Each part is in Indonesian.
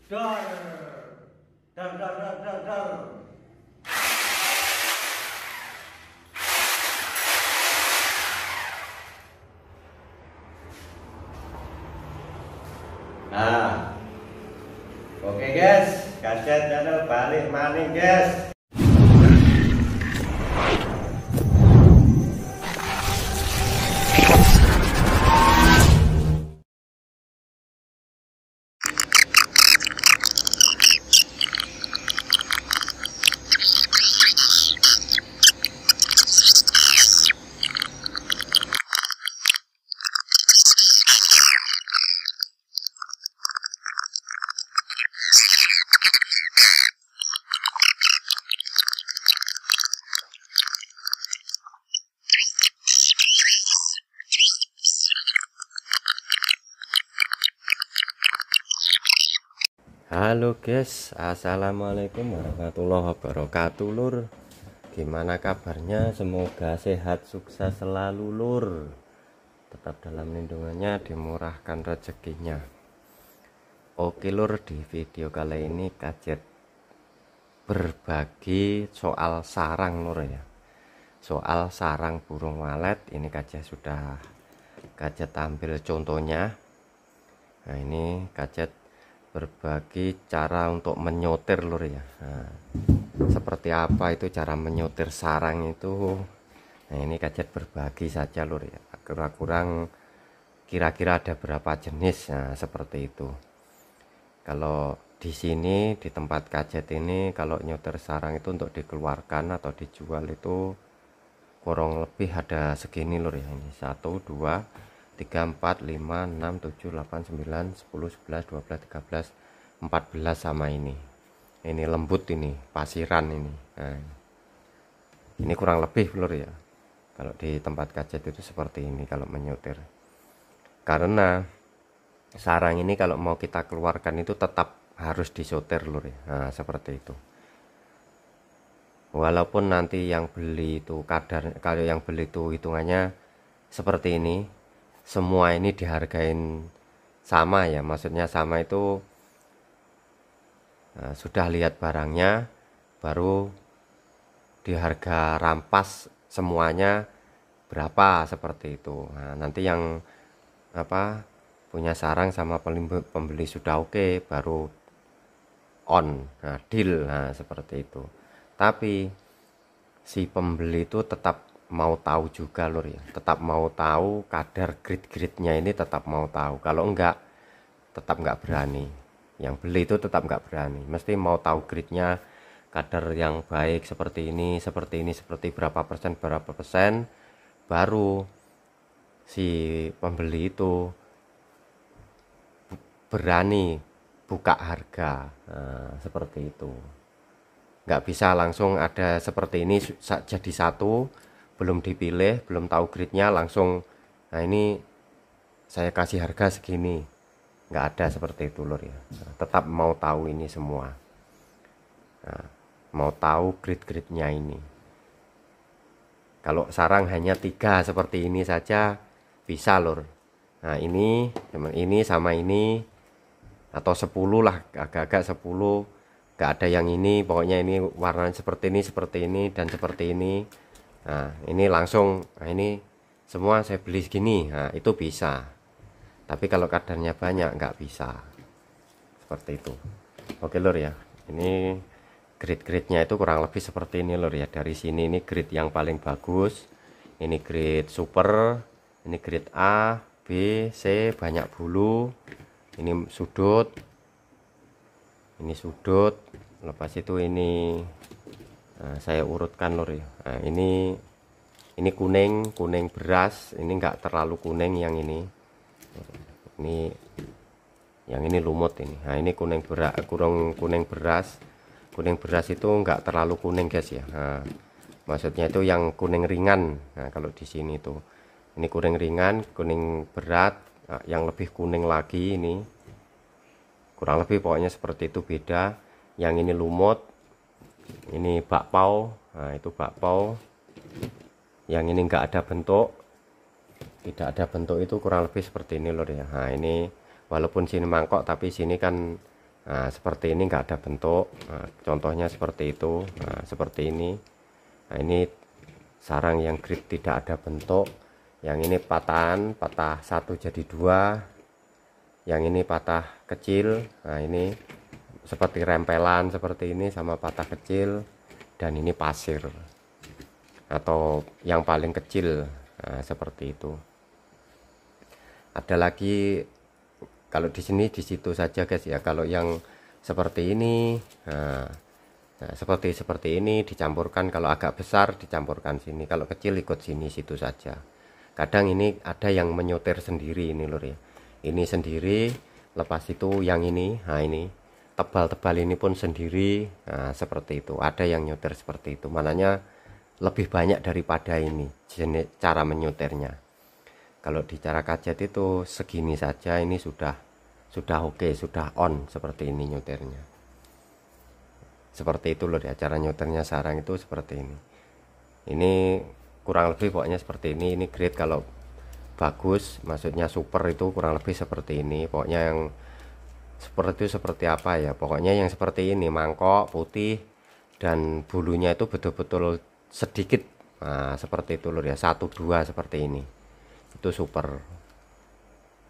Dor, dor, dor, dor, dor, dor. Nah, oke guys, kaset channel balik maning guys. Halo guys, assalamualaikum warahmatullahi wabarakatuh lur. Gimana kabarnya? Semoga sehat sukses selalu lur. Tetap dalam lindungannya, dimurahkan rezekinya. Oke lur, di video kali ini kajet berbagi soal sarang lur ya. Soal sarang burung walet ini kajet sudah tampil contohnya. Nah ini kajet berbagi cara untuk menyotir lur ya. Nah, seperti apa itu cara menyotir sarang itu? Nah ini kajet berbagi saja lur ya. Kurang kira-kira ada berapa jenis. Nah seperti itu. Kalau di sini di tempat kajet ini kalau nyotir sarang itu untuk dikeluarkan atau dijual itu kurang lebih ada segini lur ya. Ini 1, 2, 3, 4, 5, 6, 7, 8, 9, 10, 11, 12, 13, 14 sama ini lembut, ini pasiran ini. Nah, ini kurang lebih lur ya. Kalau di tempat kajet itu seperti ini kalau menyotir. Karena sarang ini kalau mau kita keluarkan itu tetap harus disotir lur ya. Nah, seperti itu. Walaupun nanti yang beli itu kalau yang beli itu hitungannya seperti ini, semua ini dihargain sama ya, maksudnya sama itu sudah lihat barangnya baru di harga rampas semuanya berapa seperti itu. Nah, nanti yang punya sarang sama pembeli sudah oke, baru on, nah, deal, nah seperti itu. Tapi si pembeli itu tetap mau tahu juga lur ya, tetap mau tahu kadar grit-gritnya ini, tetap mau tahu. Kalau enggak tetap enggak berani, yang beli itu tetap enggak berani, mesti mau tahu gritnya, kadar yang baik seperti ini, seperti berapa persen, baru si pembeli itu berani buka harga. Nah, seperti itu. Nggak bisa langsung ada seperti ini jadi satu, belum dipilih, belum tahu gridnya langsung, nah ini saya kasih harga segini. Nggak ada seperti itu lur ya. Nah, tetap mau tahu ini semua. Nah, mau tahu grid-gridnya ini. Kalau sarang hanya 3 seperti ini saja bisa lur. Nah ini sama ini, atau 10 lah, agak-agak 10. Nggak ada yang ini, pokoknya ini warnanya seperti ini dan seperti ini. Nah ini langsung, nah ini semua saya beli segini, nah itu bisa. Tapi kalau kadarnya banyak nggak bisa seperti itu. Oke lur ya, ini grid-gridnya itu kurang lebih seperti ini lur ya. Dari sini ini grid yang paling bagus, ini grid super, ini grid A, B, C, banyak bulu, ini sudut, lepas itu ini, nah, saya urutkan lur ya. Nah, ini kuning beras, ini enggak terlalu kuning, yang ini lumut ini. Nah ini kuning beras itu enggak terlalu kuning guys ya. Nah, maksudnya itu yang kuning ringan. Nah kalau di sini itu ini kuning ringan, kuning berat. Nah, yang lebih kuning lagi ini kurang lebih pokoknya seperti itu, beda. Yang ini lumut, ini bakpao. Nah itu bakpao. Yang ini enggak ada bentuk, tidak ada bentuk, itu kurang lebih seperti ini lor ya. Nah ini walaupun sini mangkok tapi sini kan Nah, seperti ini nggak ada bentuk. Nah, contohnya seperti itu. Nah, seperti ini. Nah, ini sarang yang grid tidak ada bentuk. Yang ini patahan, patah satu jadi dua. Yang ini patah kecil. Nah, ini seperti rempelan seperti ini sama patah kecil. Dan ini pasir atau yang paling kecil. Nah, seperti itu. Ada lagi kalau di sini di situ saja guys ya. Kalau yang seperti ini, nah seperti ini dicampurkan. Kalau agak besar dicampurkan sini, kalau kecil ikut sini situ saja. Kadang ini ada yang menyoter sendiri ini lur ya. Ini sendiri, lepas itu yang ini, nah ini tebal-tebal ini pun sendiri. Nah, seperti itu. Ada yang nyoter seperti itu. Mananya lebih banyak daripada ini jenis cara menyoternya. Kalau di cara kajet itu segini saja, ini sudah oke, sudah on seperti ini nyoternya. Seperti itu loh ya cara nyoternya sarang itu seperti ini. Ini kurang lebih pokoknya seperti ini. Ini grade kalau bagus, maksudnya super itu kurang lebih seperti ini. Pokoknya yang seperti itu seperti apa ya? Pokoknya yang seperti ini, mangkok putih dan bulunya itu betul-betul sedikit. Nah, seperti itu loh ya, 1-2 seperti ini. Itu super.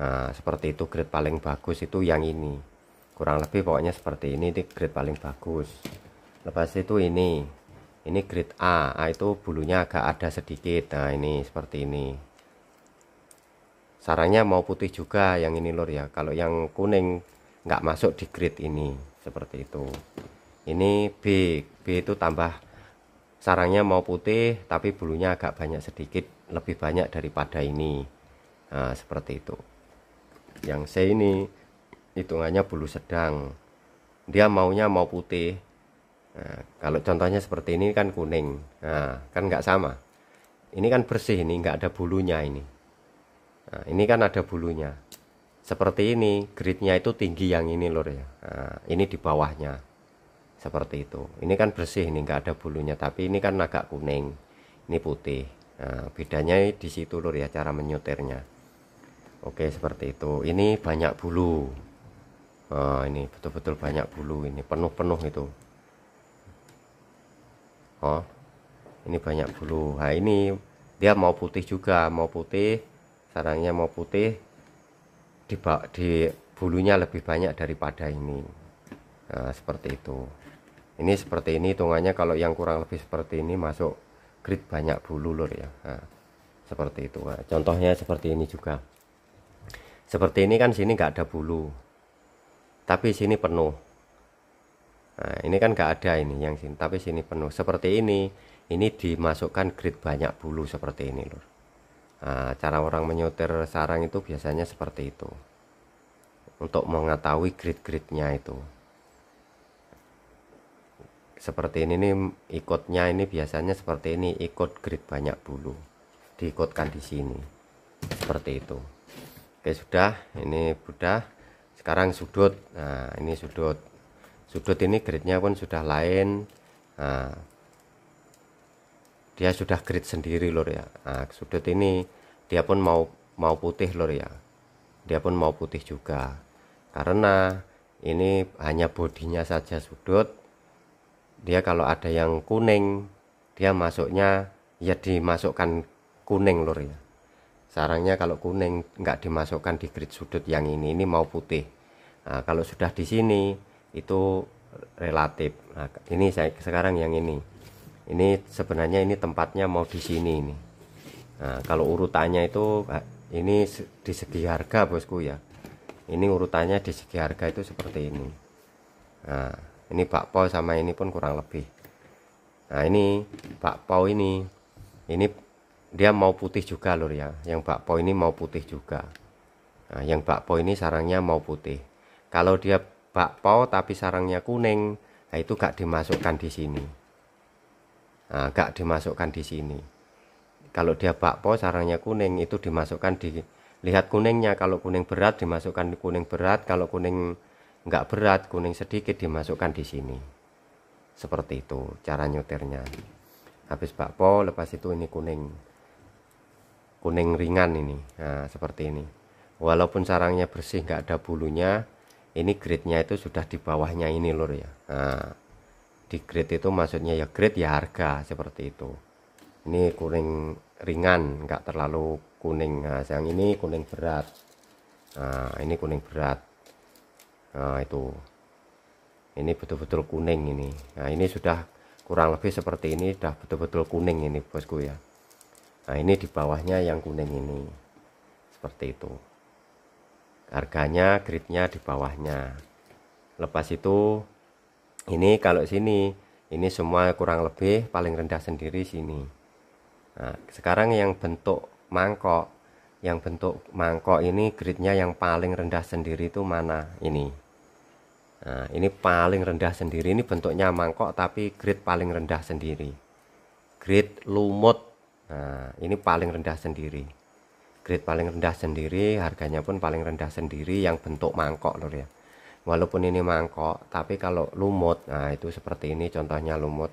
Nah, seperti itu grade paling bagus itu yang ini. Kurang lebih pokoknya seperti ini grade paling bagus. Lepas itu ini grade A. A itu bulunya agak ada sedikit. Nah, ini seperti ini. Sarangnya mau putih juga yang ini lur ya. Kalau yang kuning nggak masuk di grade ini, seperti itu. Ini B. B itu tambah sarangnya mau putih tapi bulunya agak banyak sedikit, lebih banyak daripada ini. Nah, seperti itu. Yang C ini hitungannya bulu sedang, dia maunya mau putih. Nah, kalau contohnya seperti ini kan kuning. Nah, kan nggak sama. Ini kan bersih, ini nggak ada bulunya ini. Nah, ini kan ada bulunya. Seperti ini, gridnya itu tinggi yang ini lur ya. Nah, ini di bawahnya. Seperti itu. Ini kan bersih, ini nggak ada bulunya. Tapi ini kan agak kuning. Ini putih. Nah, bedanya di situ lur ya cara menyoternya. Oke, seperti itu. Ini banyak bulu. Nah, ini betul-betul banyak bulu. Ini penuh-penuh itu. Oh, ini banyak bulu. Nah, ini dia mau putih juga, mau putih. Sarangnya mau putih. Di bulunya lebih banyak daripada ini. Nah, seperti itu. Ini seperti ini hitungannya. Kalau yang kurang lebih seperti ini masuk grid banyak bulu lur ya. Nah, seperti itu. Nah, contohnya seperti ini juga. Seperti ini kan sini nggak ada bulu, tapi sini penuh. Nah, ini kan nggak ada ini yang sini, tapi sini penuh. Seperti ini dimasukkan grid banyak bulu seperti ini lur. Nah, cara orang menyoter sarang itu biasanya seperti itu. Untuk mengetahui grid-gridnya itu. Seperti ini nih ikutnya ini biasanya seperti ini, ikut grid banyak bulu. Diikutkan di sini. Seperti itu. Oke, sudah. Ini sudah. Sekarang sudut. Nah, ini sudut. Sudut ini gridnya pun sudah lain. Nah, dia sudah grid sendiri lur ya. Nah, sudut ini dia pun mau putih lur ya. Dia pun mau putih juga. Karena ini hanya bodinya saja sudut. Dia kalau ada yang kuning, dia masuknya ya dimasukkan kuning lur ya. Sarangnya kalau kuning nggak dimasukkan di grid sudut yang ini mau putih. Nah, kalau sudah di sini itu relatif. Nah, ini saya sekarang yang ini sebenarnya ini tempatnya mau di sini ini. Nah, kalau urutannya itu ini di segi harga bosku ya. Ini urutannya di segi harga itu seperti ini. Nah, ini bakpao sama ini pun kurang lebih. Nah, ini bakpao ini dia mau putih juga lur ya. Yang bakpao ini mau putih juga. Nah, yang bakpao ini sarangnya mau putih. Kalau dia bakpao tapi sarangnya kuning, nah itu gak dimasukkan di sini. Nah, gak dimasukkan di sini. Kalau dia bakpao sarangnya kuning itu dimasukkan di, lihat kuningnya. Kalau kuning berat dimasukkan di kuning berat. Kalau kuning nggak berat, kuning sedikit dimasukkan di sini. Seperti itu cara nyoternya. Habis bakpao, lepas itu ini kuning ringan ini. Nah, seperti ini. Walaupun sarangnya bersih nggak ada bulunya, ini grade-nya itu sudah di bawahnya ini lur ya. Nah, di grade itu maksudnya ya grade ya harga seperti itu. Ini kuning ringan, nggak terlalu kuning. Nah, yang ini kuning berat. Nah, ini kuning berat. Nah, itu. Ini betul-betul kuning ini. Nah, ini sudah kurang lebih seperti ini, sudah betul-betul kuning ini bosku ya. Nah, ini di bawahnya yang kuning ini. Seperti itu. Harganya, grade-nya di bawahnya. Lepas itu, ini kalau sini, ini semua kurang lebih paling rendah sendiri sini. Nah, sekarang yang bentuk mangkok, ini grade-nya yang paling rendah sendiri itu mana? Ini. Nah, ini paling rendah sendiri, ini bentuknya mangkok tapi grade paling rendah sendiri. Grade lumut. Nah, ini paling rendah sendiri. Grade paling rendah sendiri, harganya pun paling rendah sendiri yang bentuk mangkok lur ya. Walaupun ini mangkok, tapi kalau lumut, nah itu seperti ini contohnya lumut.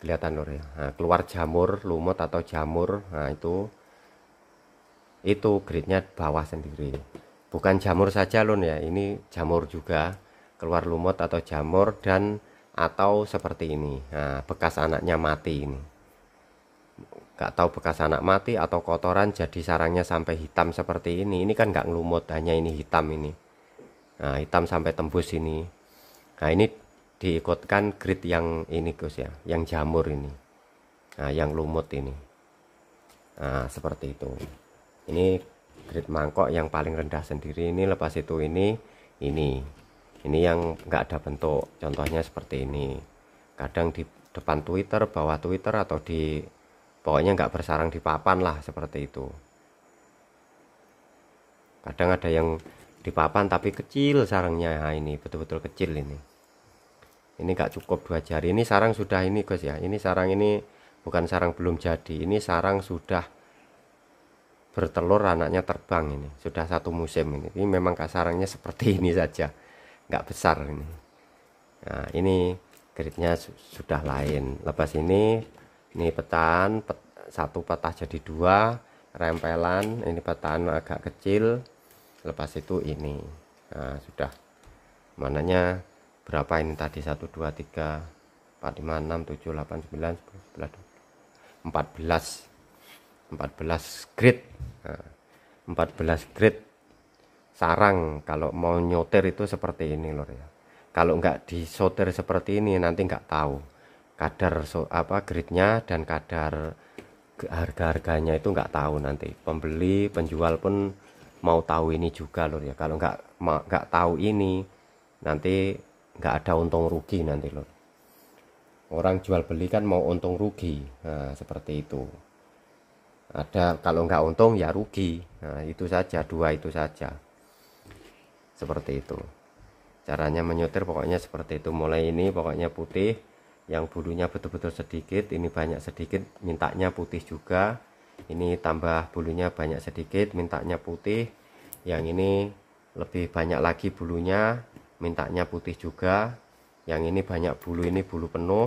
Kelihatan lur ya. Nah, keluar jamur lumut atau jamur, nah itu grade-nya bawah sendiri. Bukan jamur saja lur ya, ini jamur juga keluar lumut atau jamur dan atau seperti ini. Nah, bekas anaknya mati ini. Gak tahu bekas anak mati atau kotoran jadi sarangnya sampai hitam seperti ini. Ini kan nggak ngelumut, hanya ini hitam ini. Nah, hitam sampai tembus ini. Nah, ini diikutkan grade yang ini Gus ya, yang jamur ini. Nah, yang lumut ini. Nah, seperti itu. Ini grade mangkok yang paling rendah sendiri. Ini lepas itu ini yang nggak ada bentuk. Contohnya seperti ini. Kadang di depan Twitter, bawah Twitter atau di pokoknya nggak bersarang di papan lah seperti itu. Kadang ada yang di papan tapi kecil sarangnya. Nah, ini betul-betul kecil ini. Ini gak cukup 2 jari. Ini sarang sudah ini Gus ya. Ini sarang ini bukan sarang belum jadi. Ini sarang sudah bertelur, anaknya terbang ini. Sudah 1 musim ini. Ini memang sarangnya seperti ini saja. Nggak besar ini. Nah, ini grade-nya sudah lain. Lepas ini pecahan, satu petah jadi 2, rempelan. Ini pecahan agak kecil. Lepas itu ini. Nah, sudah. Mananya berapa ini tadi? 1 2 3 4 5 6 7 8 9 10 11 14 grade. Nah, 14 grade sarang kalau mau nyotir itu seperti ini lor ya. Kalau nggak disotir seperti ini nanti nggak tahu kadar grade-nya dan kadar harga-harganya itu nggak tahu. Nanti pembeli penjual pun mau tahu ini juga lor ya. Kalau nggak tahu ini nanti nggak ada untung rugi nanti lor. Orang jual beli kan mau untung rugi. Nah, seperti itu. Ada kalau nggak untung ya rugi. Nah, itu saja, 2 itu saja. Seperti itu. Caranya menyetir pokoknya seperti itu. Mulai ini pokoknya putih, yang bulunya betul-betul sedikit, ini banyak sedikit, mintanya putih juga. Ini tambah bulunya banyak sedikit, mintanya putih. Yang ini lebih banyak lagi bulunya, mintanya putih juga. Yang ini banyak bulu, ini bulu penuh,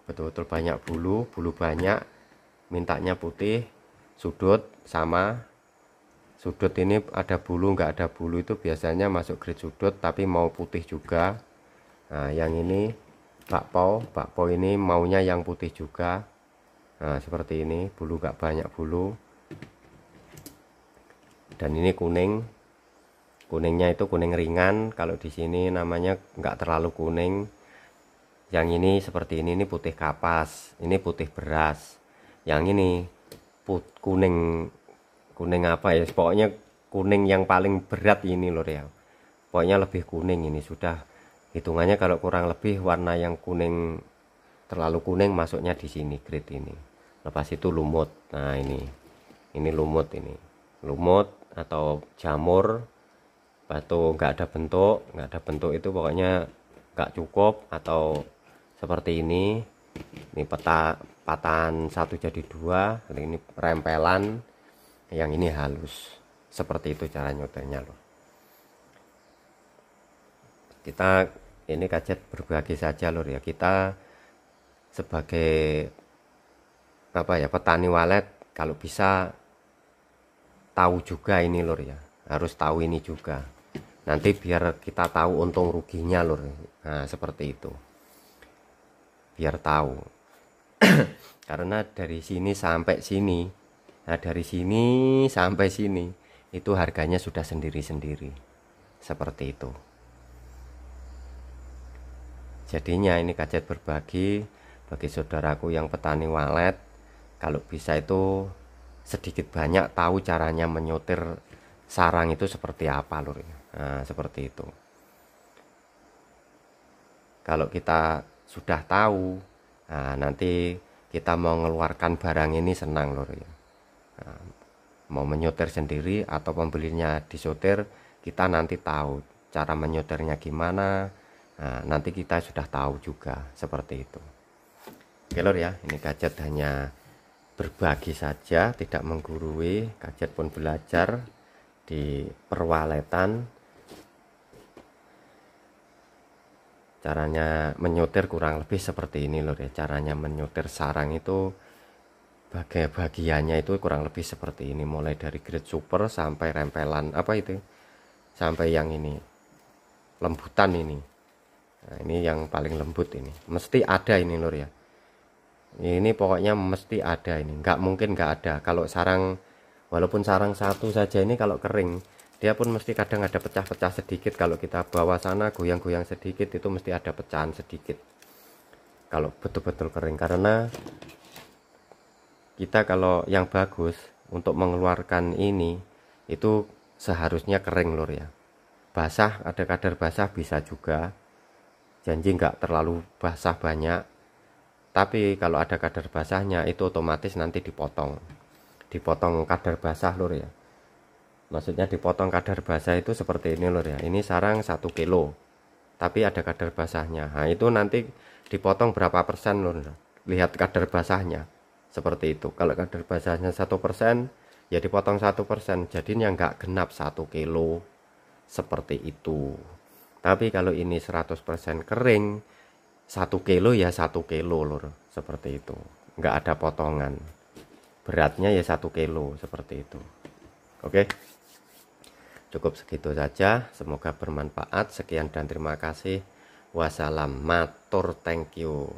betul-betul banyak bulu banyak, mintanya putih. Sudut sama, sudut ini ada bulu nggak ada bulu itu biasanya masuk grade sudut tapi mau putih juga. Nah, yang ini bakpao ini maunya yang putih juga. Nah, seperti ini, bulu nggak banyak bulu. Dan ini kuningnya itu kuning ringan. Kalau di sini namanya nggak terlalu kuning. Yang ini seperti ini putih kapas, ini putih beras. Yang ini kuning apa ya, pokoknya kuning yang paling berat ini lor ya. Pokoknya lebih kuning ini, sudah hitungannya kalau kurang lebih warna yang kuning terlalu kuning masuknya di sini grade ini. Lepas itu lumut. Nah, ini lumut, ini lumut atau jamur. Batu nggak ada bentuk itu pokoknya nggak cukup. Atau seperti ini patahan 1 jadi 2, ini rempelan, yang ini halus. Seperti itu cara nyotirnya loh. Kita ini kajet berbagi saja lor ya. Kita sebagai petani walet kalau bisa tahu juga ini lor ya, harus tahu ini juga. nanti biar kita tahu untung ruginya lur. Nah seperti itu, biar tahu. Karena dari sini sampai sini, nah dari sini sampai sini itu harganya sudah sendiri-sendiri, seperti itu. Jadinya ini Kak Jet berbagi bagi saudaraku yang petani walet, kalau bisa itu sedikit banyak tahu caranya menyotir sarang itu seperti apa lur. Nah seperti itu. Kalau kita sudah tahu, nah, nanti kita mau mengeluarkan barang ini senang lur ya. Nah, mau menyotir sendiri atau pembelinya disotir, kita nanti tahu cara menyotirnya gimana. Nah, nanti kita sudah tahu juga seperti itu. Oke lur ya, ini Kak Jet hanya berbagi saja, tidak menggurui. Kak Jet pun belajar di perwaletan. Caranya menyotir kurang lebih seperti ini lur ya. Caranya menyotir sarang itu bagiannya itu kurang lebih seperti ini, mulai dari grade super sampai rempelan apa itu, sampai yang ini lembutan ini. Nah, ini yang paling lembut ini. Mesti ada ini lur ya. Ini pokoknya mesti ada ini. Nggak mungkin nggak ada. Kalau sarang, walaupun sarang satu saja ini kalau kering, dia pun mesti kadang ada pecah-pecah sedikit. Kalau kita bawa sana goyang-goyang sedikit itu mesti ada pecahan sedikit kalau betul-betul kering. Karena kita kalau yang bagus untuk mengeluarkan ini itu seharusnya kering lur ya. Basah, ada kadar basah bisa juga, janji nggak terlalu basah banyak. Tapi kalau ada kadar basahnya itu otomatis nanti dipotong kadar basah lur ya. Maksudnya dipotong kadar basah itu seperti ini lur ya. Ini sarang 1 kilo tapi ada kadar basahnya. Nah itu nanti dipotong berapa persen lur, lihat kadar basahnya seperti itu. Kalau kadar basahnya 1%, ya dipotong 1%, jadinya nggak genap 1 kilo seperti itu. Tapi kalau ini 100% kering, 1 kilo ya 1 kilo lur, seperti itu, nggak ada potongan, beratnya ya 1 kilo seperti itu. Oke, cukup segitu saja, semoga bermanfaat. Sekian dan terima kasih. Wassalam, matur, thank you.